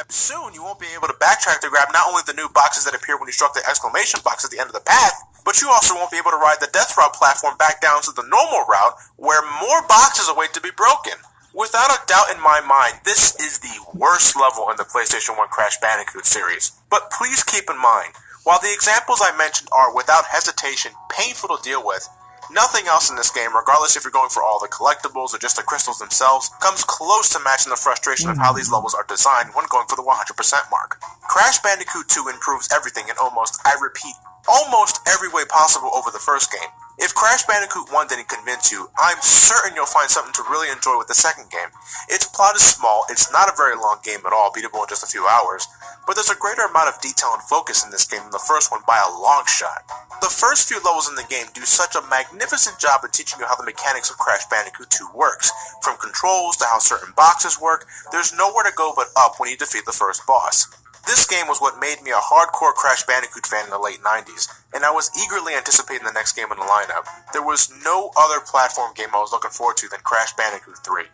Soon, you won't be able to backtrack to grab not only the new boxes that appear when you struck the exclamation box at the end of the path, but you also won't be able to ride the death route platform back down to the normal route where more boxes await to be broken. Without a doubt in my mind, this is the worst level in the PlayStation 1 Crash Bandicoot series. But please keep in mind, while the examples I mentioned are without hesitation painful to deal with, nothing else in this game, regardless if you're going for all the collectibles or just the crystals themselves, comes close to matching the frustration of how these levels are designed when going for the 100% mark. Crash Bandicoot 2 improves everything in almost every way possible over the first game. If Crash Bandicoot 1 didn't convince you, I'm certain you'll find something to really enjoy with the second game. Its plot is small, it's not a very long game at all, beatable in just a few hours, but there's a greater amount of detail and focus in this game than the first one by a long shot. The first few levels in the game do such a magnificent job at teaching you how the mechanics of Crash Bandicoot 2 works. From controls to how certain boxes work, there's nowhere to go but up when you defeat the first boss. This game was what made me a hardcore Crash Bandicoot fan in the late 90s, and I was eagerly anticipating the next game in the lineup. There was no other platform game I was looking forward to than Crash Bandicoot 3.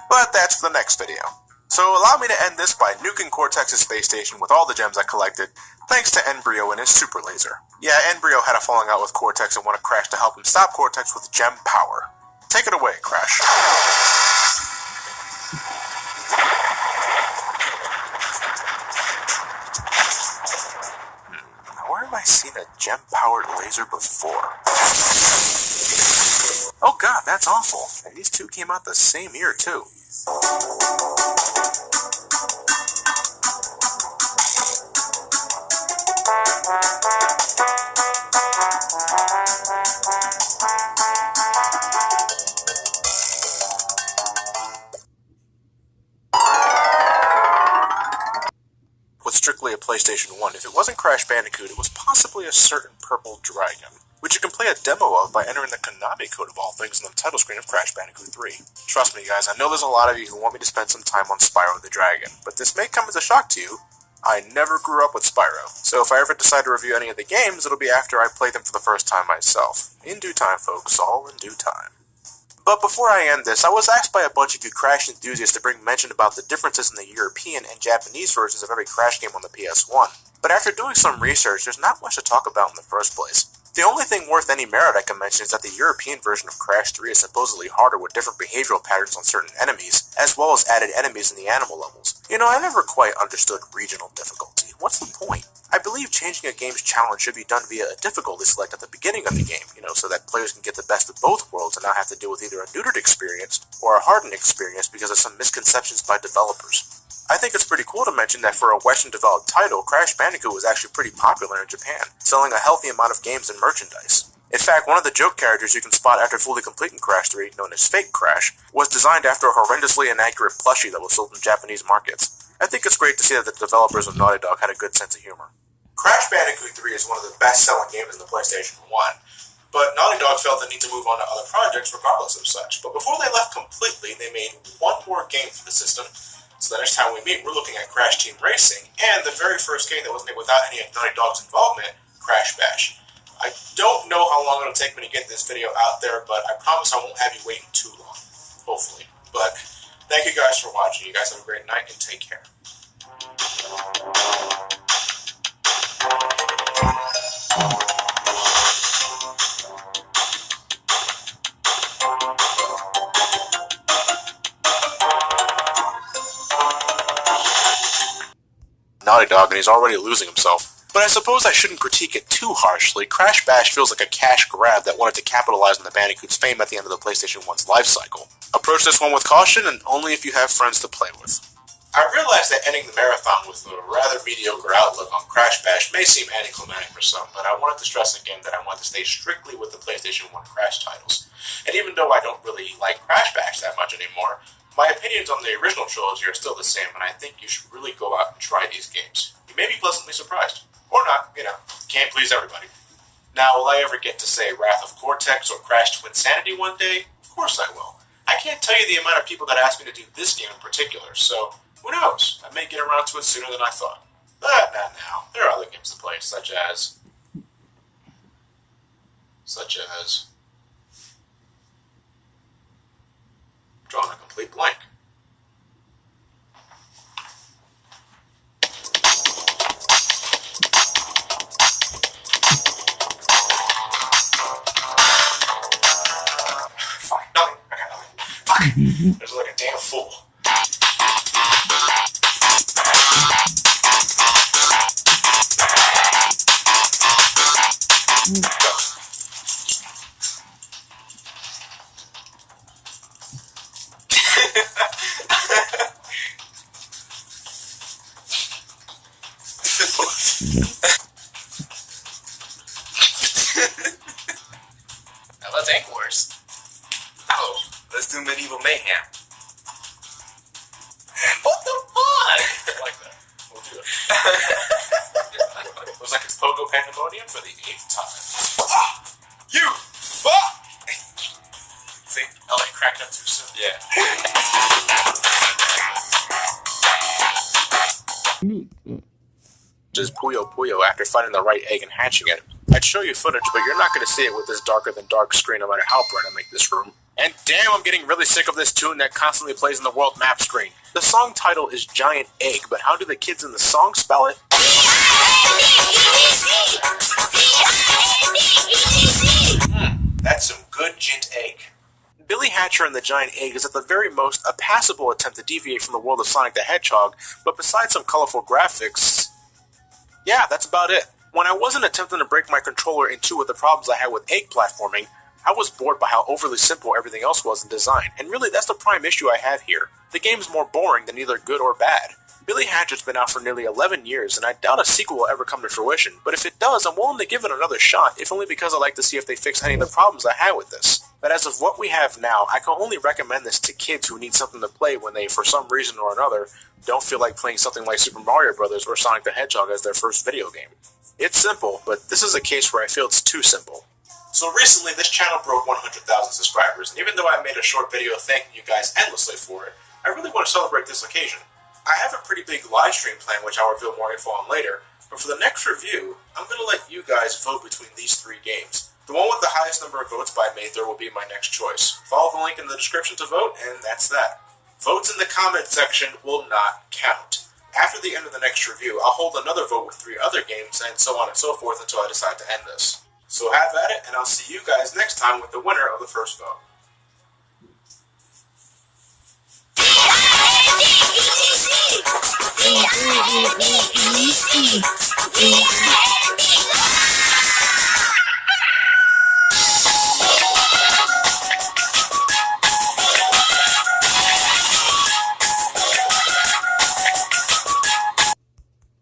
But that's for the next video. So allow me to end this by nuking Cortex's space station with all the gems I collected, thanks to Embryo and his super laser. Yeah, Embryo had a falling out with Cortex and wanted Crash to help him stop Cortex with gem power. Take it away, Crash. Where have I seen a gem-powered laser before? Oh god, that's awful. And these two came out the same year, too. Was strictly a PlayStation 1. If it wasn't Crash Bandicoot, it was possibly a certain purple dragon, which you can play a demo of by entering the Konami code of all things in the title screen of Crash Bandicoot 3. Trust me guys, I know there's a lot of you who want me to spend some time on Spyro the Dragon, but this may come as a shock to you. I never grew up with Spyro, so if I ever decide to review any of the games, it'll be after I play them for the first time myself. In due time, folks, all in due time. But before I end this, I was asked by a bunch of you Crash enthusiasts to bring mention about the differences in the European and Japanese versions of every Crash game on the PS1. But after doing some research, there's not much to talk about in the first place. The only thing worth any merit I can mention is that the European version of Crash 3 is supposedly harder with different behavioral patterns on certain enemies, as well as added enemies in the animal levels. You know, I never quite understood regional difficulty. What's the point? I believe changing a game's challenge should be done via a difficulty select at the beginning of the game, so that players can get the best of both worlds and not have to deal with either a neutered experience or a hardened experience because of some misconceptions by developers. I think it's pretty cool to mention that for a Western-developed title, Crash Bandicoot was actually pretty popular in Japan, selling a healthy amount of games and merchandise. In fact, one of the joke characters you can spot after fully completing Crash 3, known as Fake Crash, was designed after a horrendously inaccurate plushie that was sold in Japanese markets. I think it's great to see that the developers of Naughty Dog had a good sense of humor. Crash Bandicoot 3 is one of the best-selling games in the PlayStation 1, but Naughty Dog felt the need to move on to other projects regardless of such. But before they left completely, they made one more game for the system. So the next time we meet, we're looking at Crash Team Racing, and the very first game that was made without any of Naughty Dog's involvement, Crash Bash. I don't know how long it'll take me to get this video out there, but I promise I won't have you waiting too long. Hopefully. But thank you guys for watching. You guys have a great night, and take care. Naughty Dog, and he's already losing himself. But I suppose I shouldn't critique it too harshly. Crash Bash feels like a cash grab that wanted to capitalize on the Bandicoot's fame at the end of the PlayStation 1's life cycle. Approach this one with caution, and only if you have friends to play with. I realize that ending the marathon with a rather mediocre outlook on Crash Bash may seem anticlimactic for some, but I wanted to stress again that I want to stay strictly with the PlayStation 1 Crash titles. And even though I don't really like Crash Bash that much anymore, my opinions on the original trilogy are still the same, and I think you should really go out and try these games. You may be pleasantly surprised. Or not, can't please everybody. Now, will I ever get to say Wrath of Cortex or Crash Twinsanity one day? Of course I will. I can't tell you the amount of people that asked me to do this game in particular, so who knows? I may get around to it sooner than I thought. But not now. There are other games to play, such as... Drawing a complete blank. There's like a damn fool. Go. Now let's Egg Wars. Oh, let's do Medieval Mayhem. What the fuck? I like that. We'll do it. It was like a Pogo Pandemonium for the 8th time. You fuck! See, LA cracked up too soon. Yeah. Just Puyo Puyo after finding the right egg and hatching it. I'd show you footage, but you're not going to see it with this darker than dark screen no matter how bright I make this room. And damn, I'm getting really sick of this tune that constantly plays in the world map screen. The song title is Giant Egg, but how do the kids in the song spell it? That's some good Gint egg. Billy Hatcher and the Giant Egg is at the very most a passable attempt to deviate from the world of Sonic the Hedgehog, but besides some colorful graphics, yeah, that's about it. When I wasn't attempting to break my controller in two with the problems I had with egg platforming, I was bored by how overly simple everything else was in design, and really that's the prime issue I have here. The game's more boring than either good or bad. Billy Hatcher's been out for nearly 11 years, and I doubt a sequel will ever come to fruition, but if it does, I'm willing to give it another shot, if only because I like to see if they fix any of the problems I had with this. But as of what we have now, I can only recommend this to kids who need something to play when they, for some reason or another, don't feel like playing something like Super Mario Bros. Or Sonic the Hedgehog as their first video game. It's simple, but this is a case where I feel it's too simple. So recently, this channel broke 100,000 subscribers, and even though I made a short video thanking you guys endlessly for it, I really want to celebrate this occasion. I have a pretty big live stream plan, which I'll reveal more info on later, but for the next review, I'm going to let you guys vote between these 3 games. The one with the highest number of votes by May 3rd will be my next choice. Follow the link in the description to vote, and that's that. Votes in the comment section will not count. After the end of the next review, I'll hold another vote with 3 other games, and so on and so forth until I decide to end this. So have at it, and I'll see you guys next time with the winner of the first vote.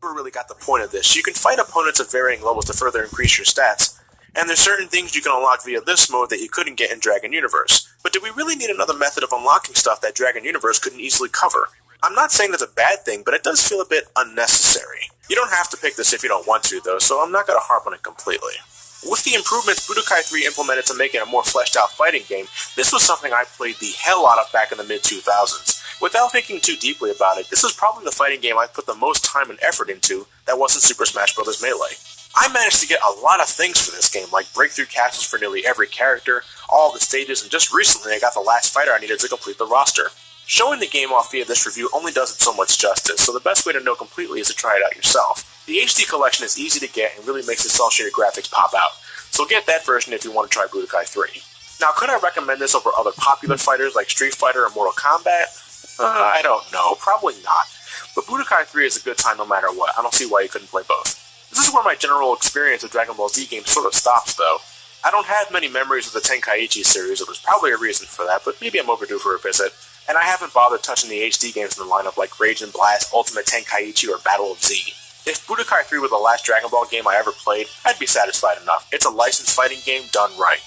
Really got the point of this. You can fight opponents at varying levels to further increase your stats, and there's certain things you can unlock via this mode that you couldn't get in Dragon Universe. But do we really need another method of unlocking stuff that Dragon Universe couldn't easily cover? I'm not saying that's a bad thing, but it does feel a bit unnecessary. You don't have to pick this if you don't want to, though, so I'm not going to harp on it completely. With the improvements Budokai 3 implemented to make it a more fleshed out fighting game, this was something I played the hell out of back in the mid-2000s. Without thinking too deeply about it, this is probably the fighting game I put the most time and effort into that wasn't Super Smash Bros. Melee. I managed to get a lot of things for this game, like breakthrough castles for nearly every character, all the stages, and just recently I got the last fighter I needed to complete the roster. Showing the game off via this review only does it so much justice, so the best way to know completely is to try it out yourself. The HD collection is easy to get and really makes the cel-shaded graphics pop out, so get that version if you want to try Budokai 3. Now, could I recommend this over other popular fighters like Street Fighter or Mortal Kombat? I don't know, probably not. But Budokai 3 is a good time no matter what. I don't see why you couldn't play both. This is where my general experience of Dragon Ball Z games sort of stops, though. I don't have many memories of the Tenkaichi series, and there's probably a reason for that, but maybe I'm overdue for a visit. And I haven't bothered touching the HD games in the lineup like Rage and Blast, Ultimate Tenkaichi, or Battle of Z. If Budokai 3 were the last Dragon Ball game I ever played, I'd be satisfied enough. It's a licensed fighting game done right.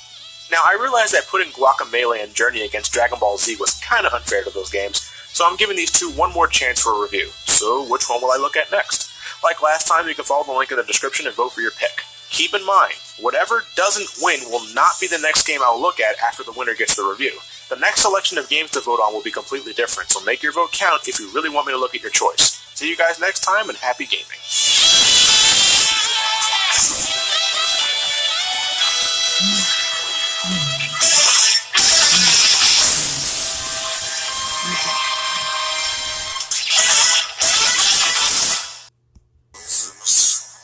Now, I realize that putting Guacamelee and Journey against Dragon Ball Z was kinda unfair to those games, so I'm giving these two one more chance for a review. So, which one will I look at next? Like last time, you can follow the link in the description and vote for your pick. Keep in mind, whatever doesn't win will not be the next game I'll look at after the winner gets the review. The next selection of games to vote on will be completely different, so make your vote count if you really want me to look at your choice. See you guys next time, and happy gaming.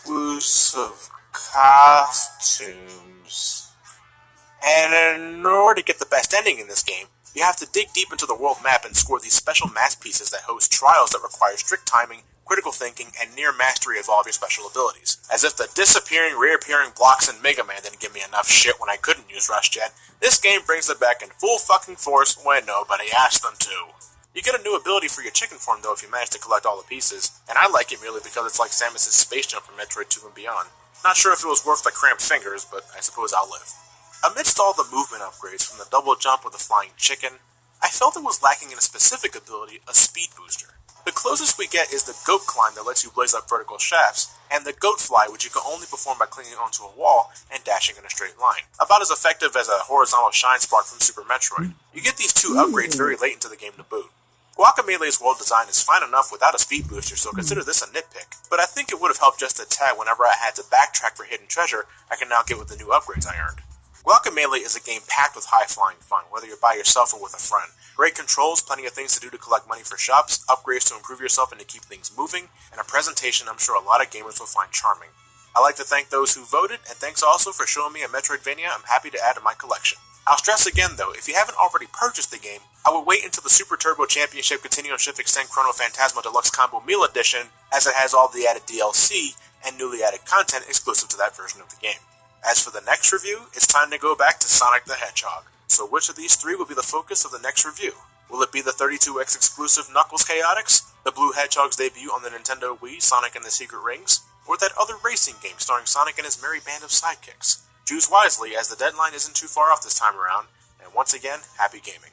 Exclusive costumes. And in order to get the best ending in this game, You have to dig deep into the world map and score these special mass pieces that host trials that require strict timing, critical thinking, and near mastery of all of your special abilities. As if the disappearing, reappearing blocks in Mega Man didn't give me enough shit when I couldn't use Rush Jet, this game brings it back in full fucking force when nobody asked them to. You get a new ability for your chicken form though if you manage to collect all the pieces, and I like it merely because it's like Samus' space jump from Metroid 2 and beyond. Not sure if it was worth the cramped fingers, but I suppose I'll live. Amidst all the movement upgrades from the double jump with the flying chicken, I felt it was lacking in a specific ability, a speed booster. The closest we get is the goat climb that lets you blaze up vertical shafts, and the goat fly which you can only perform by clinging onto a wall and dashing in a straight line. About as effective as a horizontal shine spark from Super Metroid. You get these two upgrades very late into the game to boot. Guacamelei's world design is fine enough without a speed booster, so consider this a nitpick, but I think it would have helped just a tad whenever I had to backtrack for hidden treasure I can now get with the new upgrades I earned. Guacamelee is a game packed with high-flying fun, whether you're by yourself or with a friend. Great controls, plenty of things to do to collect money for shops, upgrades to improve yourself and to keep things moving, and a presentation I'm sure a lot of gamers will find charming. I'd like to thank those who voted, and thanks also for showing me a Metroidvania I'm happy to add to my collection. I'll stress again though, if you haven't already purchased the game, I would wait until the Super Turbo Championship Continuum Shift Extend Chrono Phantasma Deluxe Combo Meal Edition, as it has all the added DLC and newly added content exclusive to that version of the game. As for the next review, it's time to go back to Sonic the Hedgehog. So which of these three will be the focus of the next review? Will it be the 32X exclusive Knuckles Chaotix, the Blue Hedgehog's debut on the Nintendo Wii, Sonic and the Secret Rings, or that other racing game starring Sonic and his merry band of sidekicks? Choose wisely, as the deadline isn't too far off this time around, and once again, happy gaming.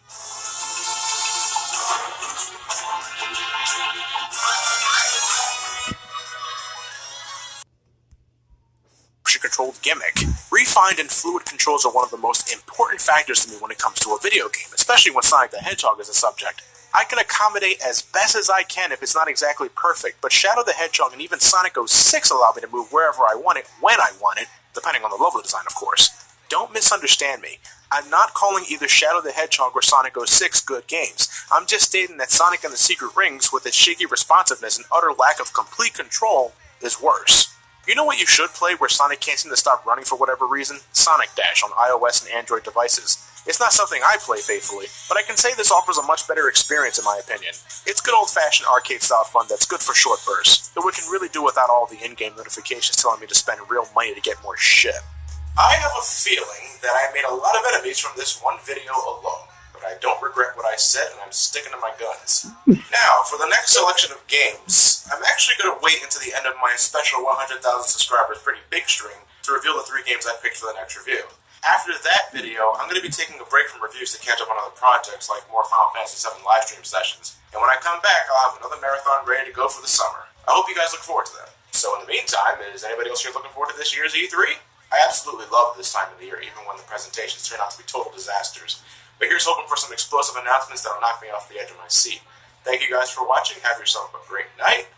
Controlled gimmick. Refined and fluid controls are one of the most important factors to me when it comes to a video game, especially when Sonic the Hedgehog is a subject. I can accommodate as best as I can if it's not exactly perfect, but Shadow the Hedgehog and even Sonic 06 allow me to move wherever I want it, when I want it, depending on the level design, of course. Don't misunderstand me. I'm not calling either Shadow the Hedgehog or Sonic 06 good games. I'm just stating that Sonic and the Secret Rings, with its shaky responsiveness and utter lack of complete control, is worse. You know what you should play where Sonic can't seem to stop running for whatever reason? Sonic Dash on iOS and Android devices. It's not something I play faithfully, but I can say this offers a much better experience in my opinion. It's good old-fashioned arcade-style fun that's good for short bursts, though we can really do without all the in-game notifications telling me to spend real money to get more shit. I have a feeling that I made a lot of enemies from this one video alone. I don't regret what I said, and I'm sticking to my guns. Now, for the next selection of games, I'm actually going to wait until the end of my special 100,000 subscribers pretty big string to reveal the 3 games I picked for the next review. After that video, I'm going to be taking a break from reviews to catch up on other projects, like more Final Fantasy VII live stream sessions. And when I come back, I'll have another marathon ready to go for the summer. I hope you guys look forward to that. So in the meantime, is anybody else here looking forward to this year's E3? I absolutely love this time of the year, even when the presentations turn out to be total disasters. But here's hoping for some explosive announcements that'll knock me off the edge of my seat. Thank you guys for watching. Have yourself a great night.